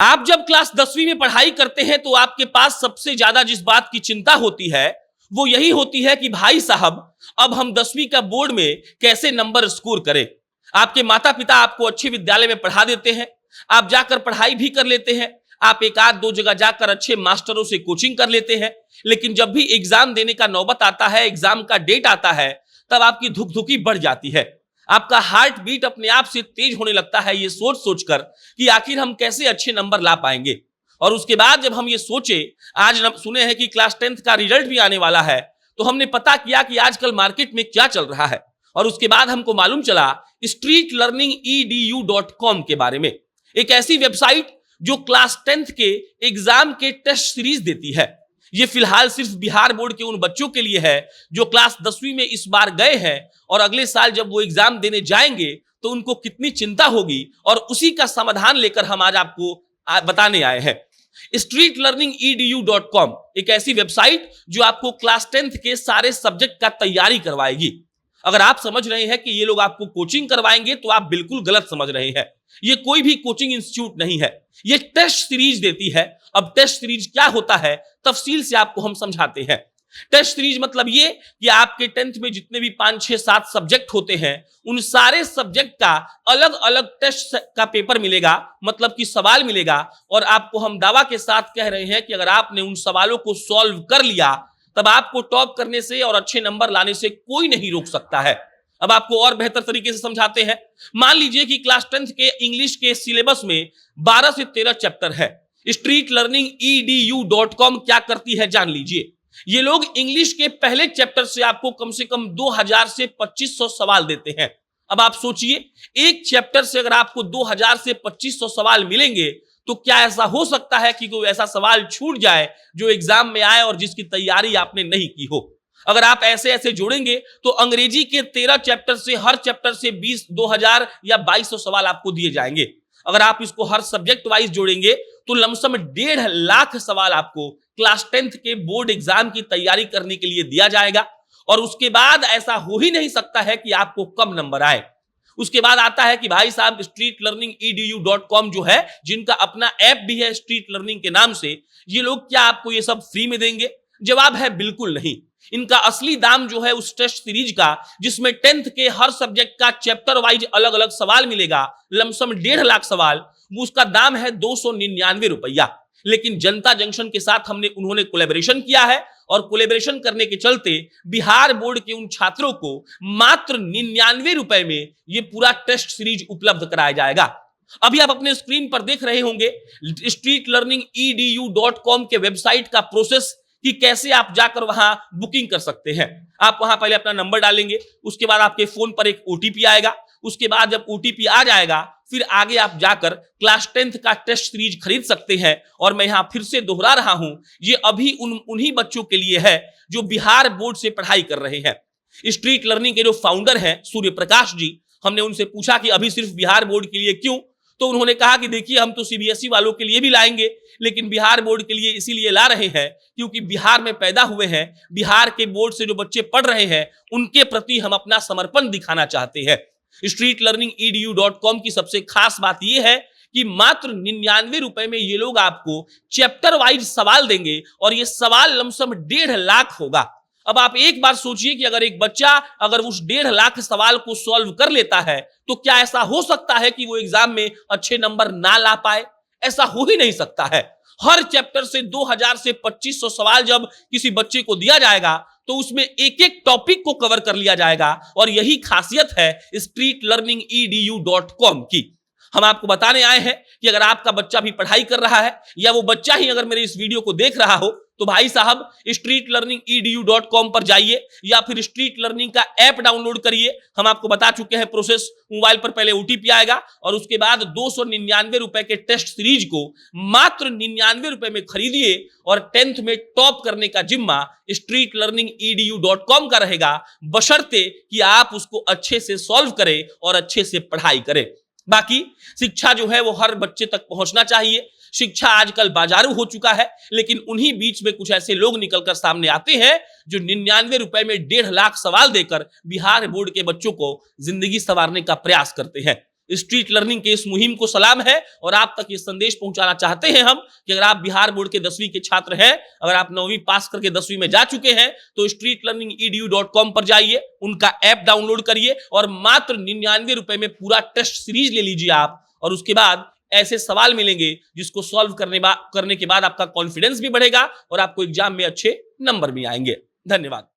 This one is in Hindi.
आप जब क्लास 10वीं में पढ़ाई करते हैं तो आपके पास सबसे ज्यादा जिस बात की चिंता होती है वो यही होती है कि भाई साहब अब हम 10वीं का बोर्ड में कैसे नंबर स्कोर करें। आपके माता पिता आपको अच्छे विद्यालय में पढ़ा देते हैं, आप जाकर पढ़ाई भी कर लेते हैं, आप एक आध दो जगह जाकर अच्छे मास्टरों से कोचिंग कर लेते हैं, लेकिन जब भी एग्जाम देने का नौबत आता है, एग्जाम का डेट आता है, तब आपकी धुकधुकी बढ़ जाती है। आपका हार्ट बीट अपने आप से तेज होने लगता है ये सोच सोचकर कि आखिर हम कैसे अच्छे नंबर ला पाएंगे। और उसके बाद जब हम ये सोचे, आज सुने हैं कि क्लास 10th का रिजल्ट भी आने वाला है, तो हमने पता किया कि आजकल मार्केट में क्या चल रहा है। और उसके बाद हमको मालूम चला streetlearningedu.com के बारे में, एक ऐसी वेबसाइट जो क्लास 10th के एग्जाम के टेस्ट सीरीज देती है। ये फिलहाल सिर्फ बिहार बोर्ड के उन बच्चों के लिए है जो क्लास 10वीं में इस बार गए हैं और अगले साल जब वो एग्जाम देने जाएंगे तो उनको कितनी चिंता होगी, और उसी का समाधान लेकर हम आज आपको बताने आए हैं। streetlearningedu.com एक ऐसी वेबसाइट जो आपको क्लास 10th के सारे सब्जेक्ट का तैयारी करवाएगी। अगर आप समझ रहे हैं कि ये लोग आपको कोचिंग करवाएंगे तो आप बिल्कुल गलत समझ रहे हैं। ये कोई भी कोचिंग इंस्टीट्यूट नहीं है, ये टेस्ट सीरीज देती है। अब टेस्ट सीरीज क्या होता है तफसील से आपको हम समझाते हैं। टेस्ट सीरीज मतलब ये कि आपके 10th में जितने भी 5 6 7 सब्जेक्ट होते हैं उन सारे सब्जेक्ट का अलग अलग टेस्ट का पेपर मिलेगा, मतलब कि सवाल मिलेगा, और आपको हम दावा के साथ कह रहे हैं कि अगर आपने उन सवालों को सॉल्व कर लिया तब आपको टॉप करने से और अच्छे नंबर लाने से कोई नहीं रोक सकता है। अब आपको और बेहतर तरीके से समझाते हैं। मान लीजिए कि क्लास 10th के इंग्लिश के सिलेबस में 12 से 13 चैप्टर है। streetlearningedu.com क्या करती है जान लीजिए। ये लोग इंग्लिश के पहले चैप्टर से आपको कम से कम 2000 से 2500 सवाल देते हैं। अब आप सोचिए, एक चैप्टर से अगर आपको 2000 से 2500 सवाल मिलेंगे तो क्या ऐसा हो सकता है कि कोई ऐसा सवाल छूट जाए जो एग्जाम में आए और जिसकी तैयारी आपने नहीं की हो। अगर आप ऐसे ऐसे जोड़ेंगे तो अंग्रेजी के 13 चैप्टर से हर चैप्टर से 2000 या 2200 सवाल आपको दिए जाएंगे। अगर आप इसको हर सब्जेक्ट वाइज जोड़ेंगे तो लमसम 1.5 लाख सवाल आपको क्लास 10th के बोर्ड एग्जाम की तैयारी करने के लिए दिया जाएगा। और उसके बाद ऐसा हो ही नहीं सकता है कि आपको कम नंबर आए। उसके बाद आता है कि भाई साहब streetlearningedu.com जो है, जिनका अपना ऐप भी है स्ट्रीट लर्निंग के नाम से, ये लोग क्या आपको ये सब फ्री में देंगे? जवाब है बिल्कुल नहीं। इनका असली दाम जो है उस टेस्ट सीरीज का, जिसमें 10th के हर सब्जेक्ट का चैप्टर वाइज अलग अलग सवाल मिलेगा, लमसम 1.5 लाख सवाल, उसका दाम है 299 रुपया। लेकिन जनता जंक्शन के साथ उन्होंने कोलैबोरेशन किया है और कोलैबोरेशन करने के चलते बिहार बोर्ड के उन छात्रों को मात्र 99 रुपए में यह पूरा टेस्ट सीरीज उपलब्ध कराया जाएगा। अभी आप अपने स्क्रीन पर देख रहे होंगे streetlearningedu.com के वेबसाइट का प्रोसेस कि कैसे आप जाकर वहां बुकिंग कर सकते हैं। आप वहां पहले अपना नंबर डालेंगे, उसके बाद आपके फोन पर एक ओटीपी आएगा, उसके बाद जब ओटीपी आ जाएगा फिर आगे आप जाकर क्लास 10th का टेस्ट सीरीज खरीद सकते हैं। और मैं यहां फिर से दोहरा रहा हूं, ये अभी उन्हीं बच्चों के लिए है जो बिहार बोर्ड से पढ़ाई कर रहे हैं। स्ट्रीट लर्निंग के जो फाउंडर हैं सूर्य प्रकाश जी, हमने उनसे पूछा कि अभी सिर्फ बिहार बोर्ड के लिए क्यों, तो उन्होंने कहा कि देखिए हम तो सीबीएसई वालों के लिए भी लाएंगे, लेकिन बिहार बोर्ड के लिए इसीलिए ला रहे हैं क्योंकि बिहार में पैदा हुए हैं, बिहार के बोर्ड से जो बच्चे पढ़ रहे हैं उनके प्रति हम अपना समर्पण दिखाना चाहते हैं। streetlearningedu.com की सबसे खास बात यह है कि मात्र 99 रुपए में ये लोग आपको चैप्टर वाइज सवाल देंगे और ये सवाल लमसम 1.5 लाख होगा। अब आप एक बार सोचिए कि अगर एक बच्चा अगर उस 1.5 लाख सवाल को सॉल्व कर लेता है तो क्या ऐसा हो सकता है कि वो एग्जाम में अच्छे नंबर ना ला पाए? ऐसा हो ही नहीं सकता है। हर चैप्टर से 2000 से 2500 सवाल जब किसी बच्चे को दिया जाएगा तो उसमें एक एक टॉपिक को कवर कर लिया जाएगा, और यही खासियत है streetlearningedu.com की। हम आपको बताने आए हैं कि अगर आपका बच्चा भी पढ़ाई कर रहा है या वो बच्चा ही अगर मेरे इस वीडियो को देख रहा हो तो भाई साहब streetlearningedu.com पर जाइए या फिर स्ट्रीट लर्निंग का ऐप डाउनलोड करिए। हम आपको बता चुके हैं प्रोसेस। मोबाइल पर पहले ओटीपी आएगा और उसके बाद 299 रुपए के टेस्ट सीरीज को मात्र 99 रुपए में खरीदिए और 10th में टॉप करने का जिम्मा streetlearningedu.com का रहेगा, बशर्ते कि आप उसको अच्छे से सॉल्व करें और अच्छे से पढ़ाई करें। बाकी शिक्षा जो है वो हर बच्चे तक पहुंचना चाहिए। शिक्षा आजकल बाजारू हो चुका है, लेकिन उन्हीं बीच में कुछ ऐसे लोग निकलकर सामने आते हैं जो 99 रुपए में 1.5 लाख सवाल देकर बिहार बोर्ड के बच्चों को जिंदगी संवारने का प्रयास करते हैं। स्ट्रीट लर्निंग के इस मुहिम को सलाम है और आप तक ये संदेश पहुंचाना चाहते हैं हम कि अगर आप बिहार बोर्ड के 10वीं के छात्र हैं, अगर आप 9वीं पास करके 10वीं में जा चुके हैं, तो streetlearningedu.com पर जाइए, उनका ऐप डाउनलोड करिए और मात्र 99 रुपए में पूरा टेस्ट सीरीज ले लीजिए आप। और उसके बाद ऐसे सवाल मिलेंगे जिसको सॉल्व करने के बाद आपका कॉन्फिडेंस भी बढ़ेगा और आपको एग्जाम में अच्छे नंबर भी आएंगे। धन्यवाद।